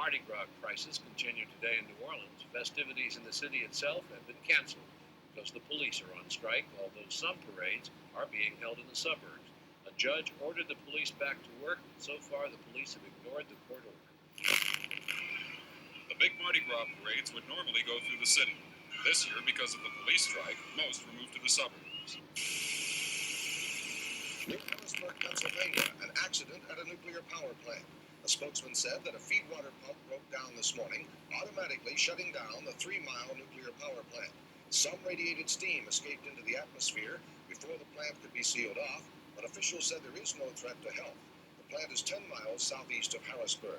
Mardi Gras crisis continued today in New Orleans. Festivities in the city itself have been canceled because the police are on strike, although some parades are being held in the suburbs. A judge ordered the police back to work, but so far the police have ignored the court order. The big Mardi Gras parades would normally go through the city. This year, because of the police strike, most were moved to the suburbs. In Harrisburg, Pennsylvania, an accident at a nuclear power plant. A spokesman said that a feed water pump broke down this morning, automatically shutting down the 3-mile nuclear power plant. Some radiated steam escaped into the atmosphere before the plant could be sealed off, but officials said there is no threat to health. The plant is 10 miles southeast of Harrisburg.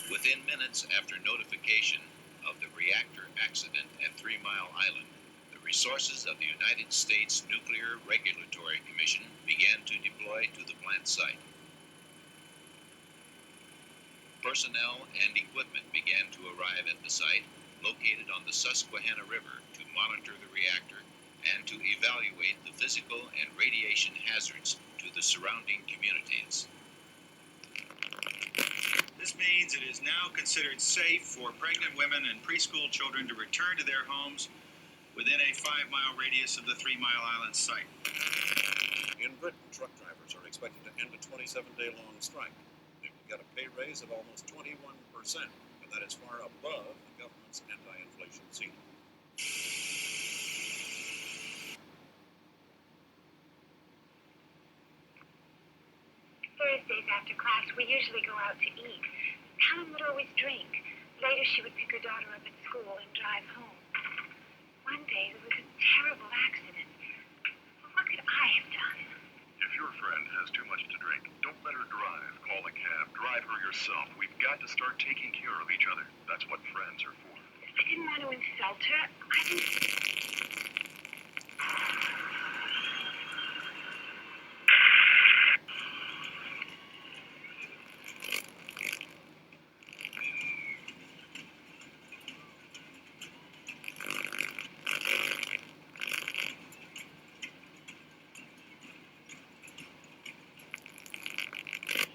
Within minutes after notification of the reactor accident at 3 Mile Island, the resources of the United States Nuclear Regulatory Commission began to deploy to the plant site. Personnel and equipment began to arrive at the site, located on the Susquehanna River, to monitor the reactor and to evaluate the physical and radiation hazards to the surrounding communities. This means it is now considered safe for pregnant women and preschool children to return to their homes within a 5-mile radius of the 3 Mile Island site. In Britain, truck drivers are expected to end a 27-day-long strike. They will get a pay raise of almost 21%, and that is far above the government's anti-inflation ceiling. Thursdays after class, we usually go out to eat. Helen would always drink. Later, she would pick her daughter up at school and drive home. One day, there was a terrible accident. Well, what could I have done? If your friend has too much to drink, don't let her drive. Call a cab. Drive her yourself. We've got to start taking care of each other. That's what friends are for. I didn't want to insult her. I didn't...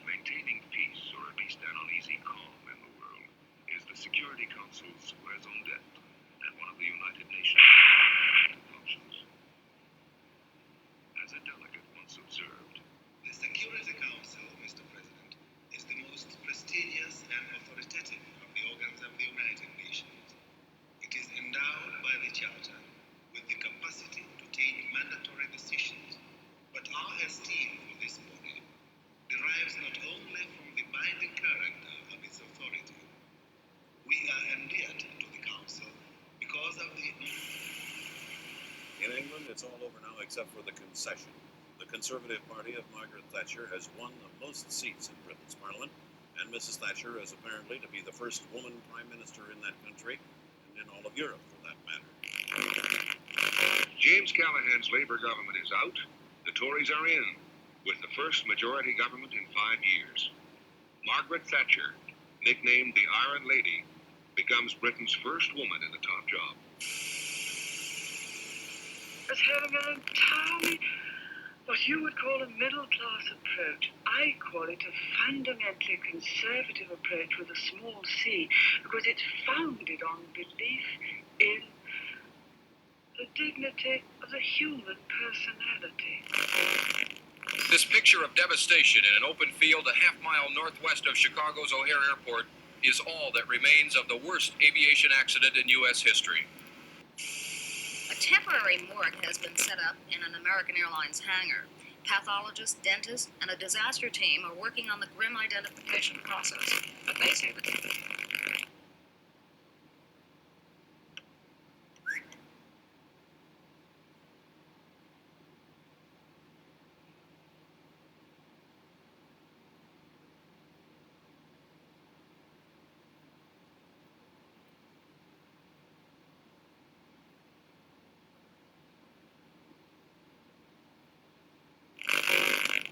Maintaining peace, or at least an uneasy calm in the world, is the Security Council's raison d'etre and one of the United Nations functions. As a delegate once observed, the Security Council, Mr. President, is the most prestigious and authoritative of the organs of the United Nations. It is endowed by the Charter with the capacity to take mandatory decisions, but our esteem for this body derives not only from the binding character of its authority. We are endeared to the Council because of the... In England, it's all over now except for the concession. The Conservative Party of Margaret Thatcher has won the most seats in Britain's Parliament, and Mrs. Thatcher is apparently to be the first woman Prime Minister in that country, and in all of Europe for that matter. James Callaghan's Labour government is out. The Tories are in, with the first majority government in 5 years. Margaret Thatcher, nicknamed the Iron Lady, becomes Britain's first woman in the top job. As having an entirely, what you would call a middle-class approach. I call it a fundamentally conservative approach with a small c, because it's founded on belief in the dignity of the human personality. This picture of devastation in an open field a half-mile northwest of Chicago's O'Hare Airport is all that remains of the worst aviation accident in U.S. history. A temporary morgue has been set up in an American Airlines hangar. Pathologists, dentists, and a disaster team are working on the grim identification process. But they say that...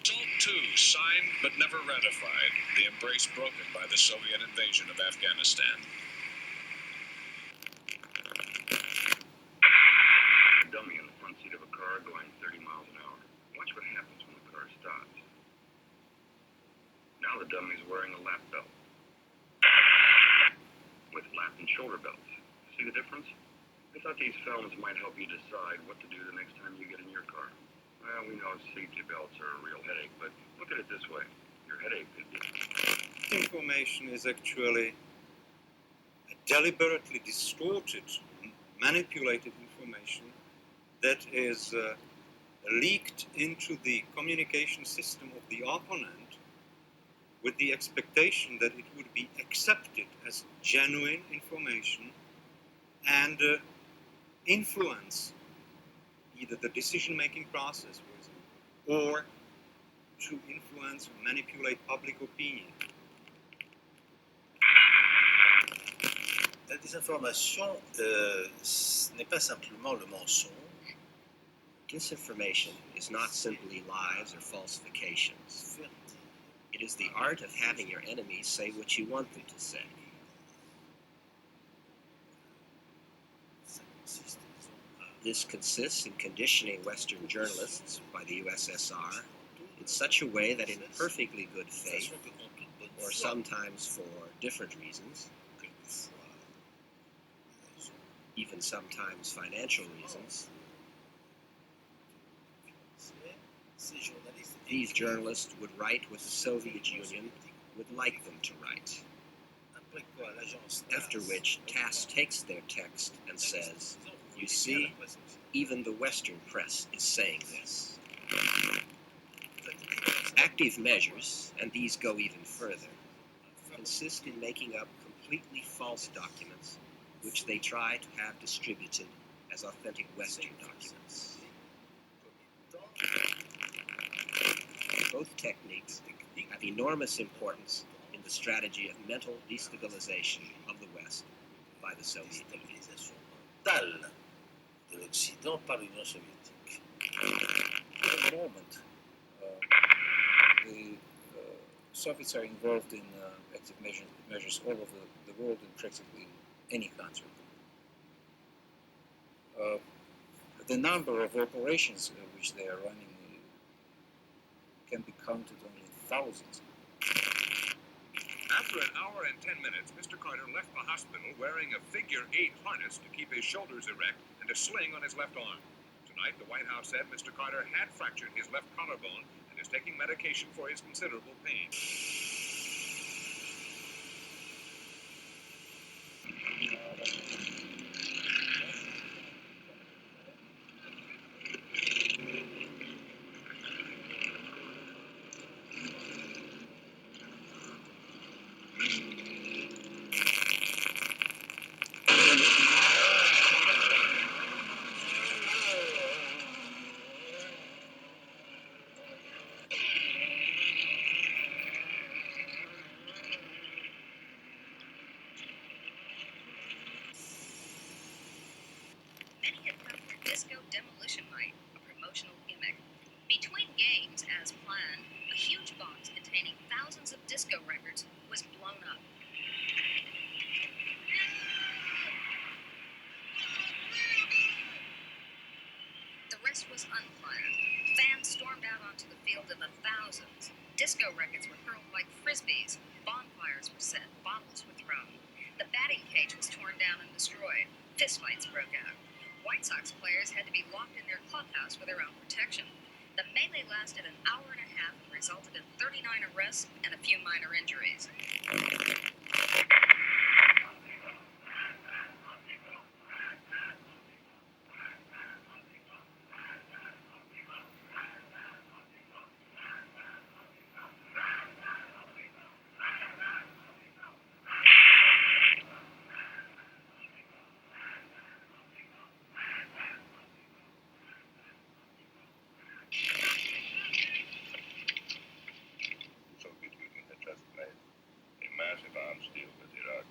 SALT II, signed but never ratified, the embrace broken by the Soviet invasion of Afghanistan. Dummy in the front seat of a car going 30 miles an hour. Watch what happens when the car stops. Now the the dummies wearing a lap belt with lap and shoulder belts. See the difference? I thought these films might help you decide what to do the next time you get in your car. Well, we know safety belts are a real headache, but look at it this way. Your headache could be... Information is actually a deliberately distorted, manipulated information that is leaked into the communication system of the opponent with the expectation that it would be accepted as genuine information and influence either the decision-making process, for example, or to influence or manipulate public opinion. La désinformation, ce n'est pas simplement le mensonge. Disinformation is not simply lies or falsifications. It is the art of having your enemies say what you want them to say. This consists in conditioning Western journalists by the USSR in such a way that in perfectly good faith, or sometimes for different reasons, even sometimes financial reasons, these journalists would write what the Soviet Union would like them to write. After which, TASS takes their text and says, "You see, even the Western press is saying this." Active measures, and these go even further, consist in making up completely false documents which they try to have distributed as authentic Western documents. Both techniques have enormous importance in the strategy of mental destabilization of the West by the Soviet Union. Totale de l'Occident par l'Union soviétique. At the moment, the Soviets are involved in active measures all over the world in practically any country. The number of operations which they are running can be counted only in thousands. After an hour and 10 minutes, Mr. Carter left the hospital wearing a figure-8 harness to keep his shoulders erect and a sling on his left arm. Tonight, the White House said Mr. Carter had fractured his left collarbone and is taking medication for his considerable pain. Many had come for Disco Demolition Night, a promotional gimmick. Between games, as planned, a huge box containing thousands of disco records was blown up. The rest was unplanned. Fans stormed out onto the field in the thousands. Disco records were hurled like frisbees. Bonfires were set. Bottles were thrown. The batting cage was torn down and destroyed. Fistfights broke out. White Sox players had to be locked in their clubhouse for their own protection. The melee lasted an hour and a half and resulted in 39 arrests and a few minor injuries. Massive arms deal with Iraq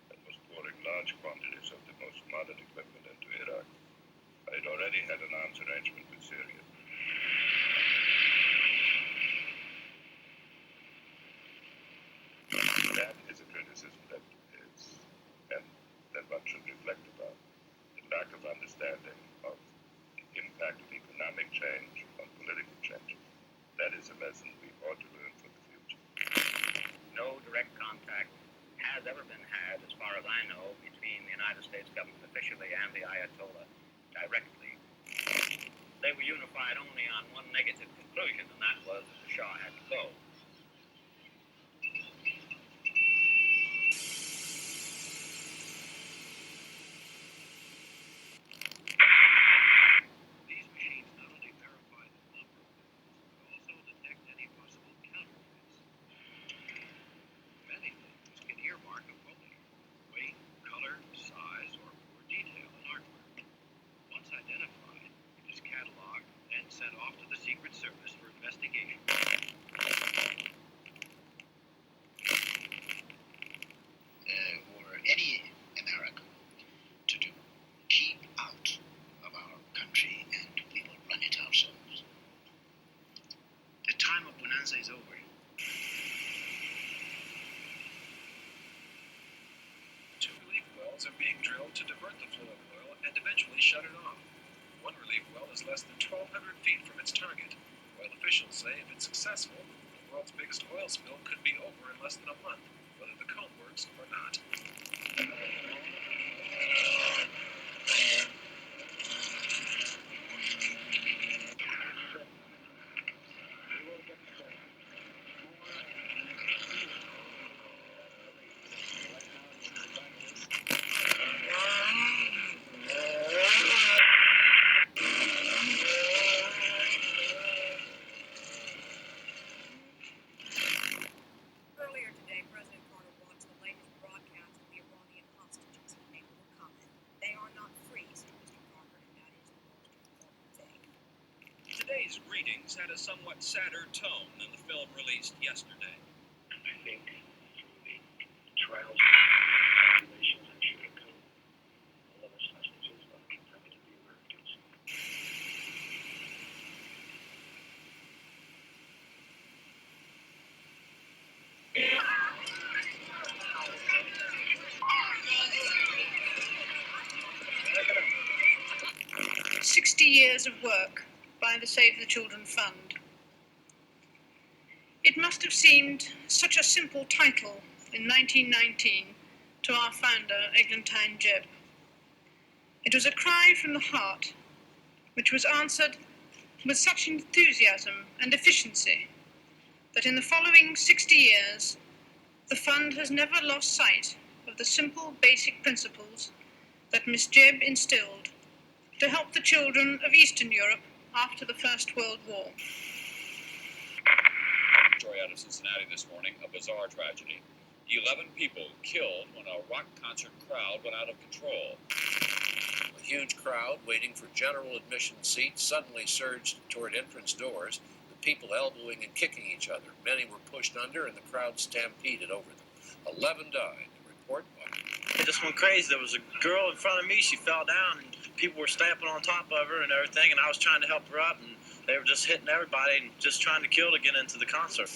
and was pouring large quantities of the most modern equipment into Iraq. I had already had an arms arrangement with Syria. That is a criticism that is, and that one should reflect upon, the lack of understanding of the impact of economic change on political change. That is a lesson we ought to learn for the future. far as I know, between the United States government officially and the Ayatollah directly. They were unified only on one negative conclusion, and that was that the Shah had to go. These machines not only verify the number of bills, but also detect any possible counterfeits. Many things can earmark a phony: weight, color, size, or poor detail in artwork. Once identified, it is cataloged and sent off to the Secret Service for investigation. Were any American to do, keep out of our country and we will run it ourselves. The time of bonanza is over. Two relief wells are being drilled to divert the flow of oil and eventually shut it off. One relief well is less than 1,200 feet from its target. Oil officials say if it's successful, the world's biggest oil spill could be over in less than a month, whether the cone works or not. 'Today's greetings had a somewhat sadder tone than the film released yesterday. I think through the trials and tribulations that should have come, all of us hostages are primitive Americans. 60 years of work by the Save the Children Fund. It must have seemed such a simple title in 1919 to our founder, Eglantine Jebb. It was a cry from the heart, which was answered with such enthusiasm and efficiency that in the following 60 years, the fund has never lost sight of the simple basic principles that Miss Jebb instilled to help the children of Eastern Europe after the First World War. Story out of Cincinnati this morning, a bizarre tragedy. 11 people killed when a rock concert crowd went out of control. A huge crowd waiting for general admission seats suddenly surged toward entrance doors, the people elbowing and kicking each other. Many were pushed under and the crowd stampeded over them. 11 died. The report It just went crazy. There was a girl in front of me, she fell down and people were stamping on top of her and everything, and I was trying to help her up and they were just hitting everybody and just trying to kill to get into the concert.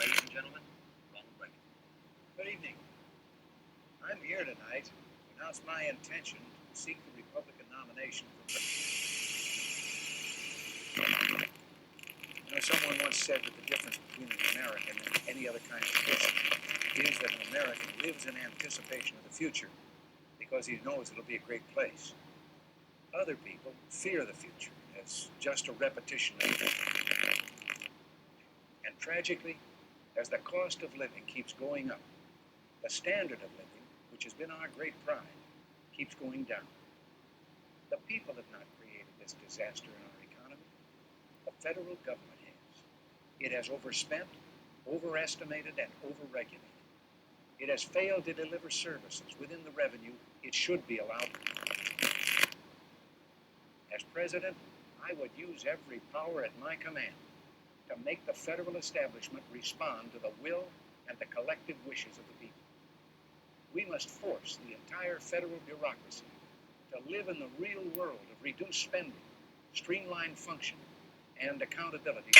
Ladies and gentlemen, Ronald Reagan. Good evening. I'm here tonight to announce my intention to seek the Republican nomination for president. You know, someone once said that the difference between an American and any other kind of person is that an American lives in anticipation of the future because he knows it'll be a great place. Other people fear the future as just a repetition of it. And tragically, as the cost of living keeps going up, the standard of living, which has been our great pride, keeps going down. The people have not created this disaster in our economy. The federal government has. It has overspent, overestimated, and overregulated. It has failed to deliver services within the revenue it should be allowed to. As president, I would use every power at my command to make the federal establishment respond to the will and the collective wishes of the people. We must force the entire federal bureaucracy to live in the real world of reduced spending, streamlined function, and accountability.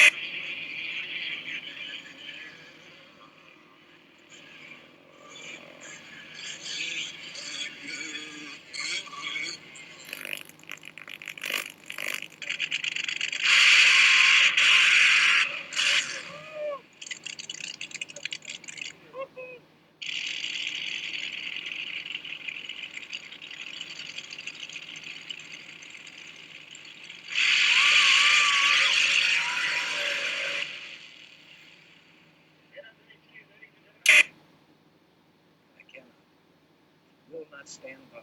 not stand by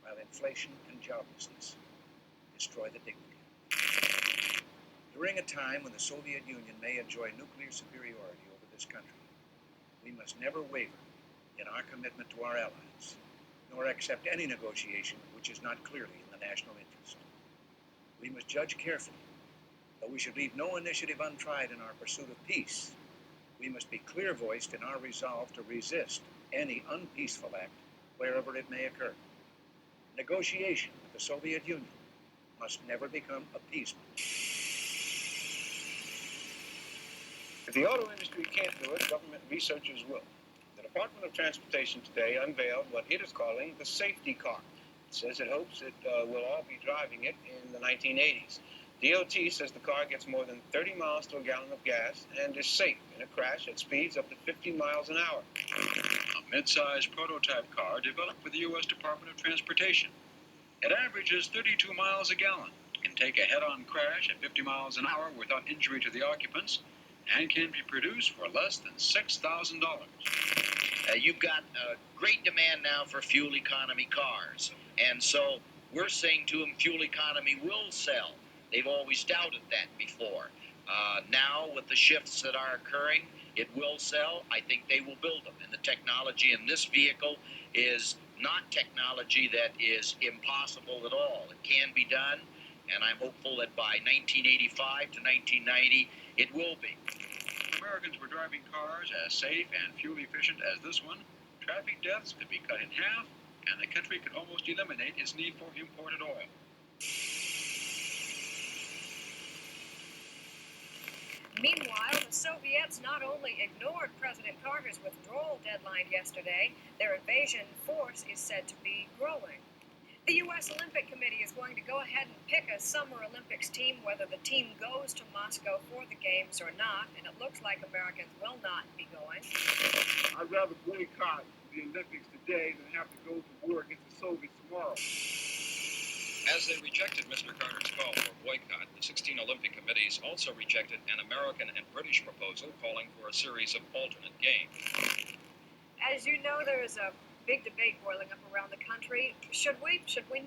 while inflation and joblessness destroy the dignity. During a time when the Soviet Union may enjoy nuclear superiority over this country, we must never waver in our commitment to our allies, nor accept any negotiation which is not clearly in the national interest. We must judge carefully, but we should leave no initiative untried in our pursuit of peace. We must be clear-voiced in our resolve to resist any unpeaceful act wherever it may occur. Negotiation with the Soviet Union must never become appeasement. If the auto industry can't do it, government researchers will. The Department of Transportation today unveiled what it is calling the safety car. It says it hopes it will all be driving it in the 1980s. DOT says the car gets more than 30 miles to a gallon of gas and is safe in a crash at speeds up to 50 miles an hour. A mid-size prototype car developed for the U.S. Department of Transportation. It averages 32 miles a gallon, can take a head-on crash at 50 miles an hour without injury to the occupants, and can be produced for less than $6,000. You've got a great demand now for fuel economy cars, and so we're saying to them fuel economy will sell. They've always doubted that before. Now, with the shifts that are occurring, it will sell. I think they will build them. And the technology in this vehicle is not technology that is impossible at all. It can be done, and I'm hopeful that by 1985 to 1990, it will be. If Americans were driving cars as safe and fuel efficient as this one, traffic deaths could be cut in half, and the country could almost eliminate its need for imported oil. Meanwhile, the Soviets not only ignored President Carter's withdrawal deadline yesterday, their invasion force is said to be growing. The U.S. Olympic Committee is going to go ahead and pick a Summer Olympics team, whether the team goes to Moscow for the Games or not, and it looks like Americans will not be going. I'd rather boycott the Olympics today than have to go to war against the Soviets tomorrow. As they rejected Mr. Carter's call for a boycott, the 16 Olympic committees also rejected an American and British proposal calling for a series of alternate games. As you know, there is a big debate boiling up around the country. Should we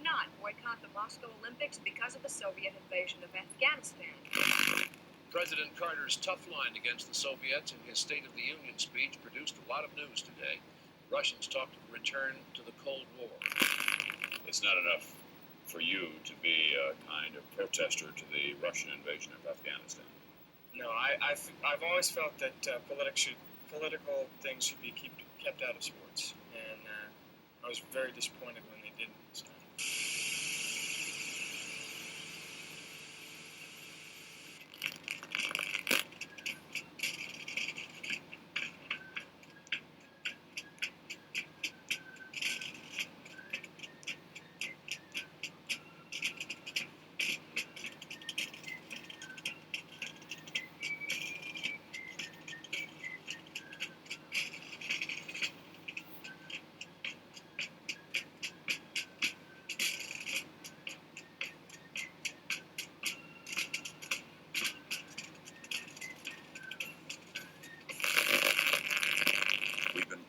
not boycott the Moscow Olympics because of the Soviet invasion of Afghanistan? President Carter's tough line against the Soviets in his State of the Union speech produced a lot of news today. The Russians talked of a return to the Cold War. It's not enough for you to be a kind of protester to the Russian invasion of Afghanistan. No, I've always felt that political things should be kept out of sports, and I was very disappointed when they didn't this time.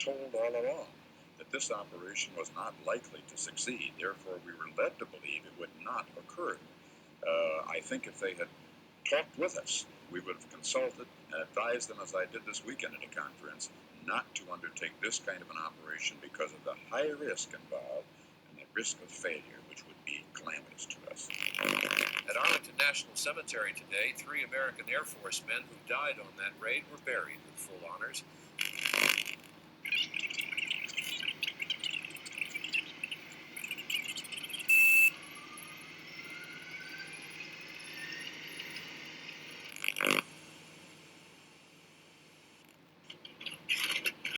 Told all along that this operation was not likely to succeed. Therefore, we were led to believe it would not occur. I think if they had talked with us, we would have consulted and advised them, as I did this weekend at a conference, not to undertake this kind of an operation because of the high risk involved and the risk of failure, which would be calamitous to us. At Arlington National Cemetery today, 3 American Air Force men who died on that raid were buried with full honors.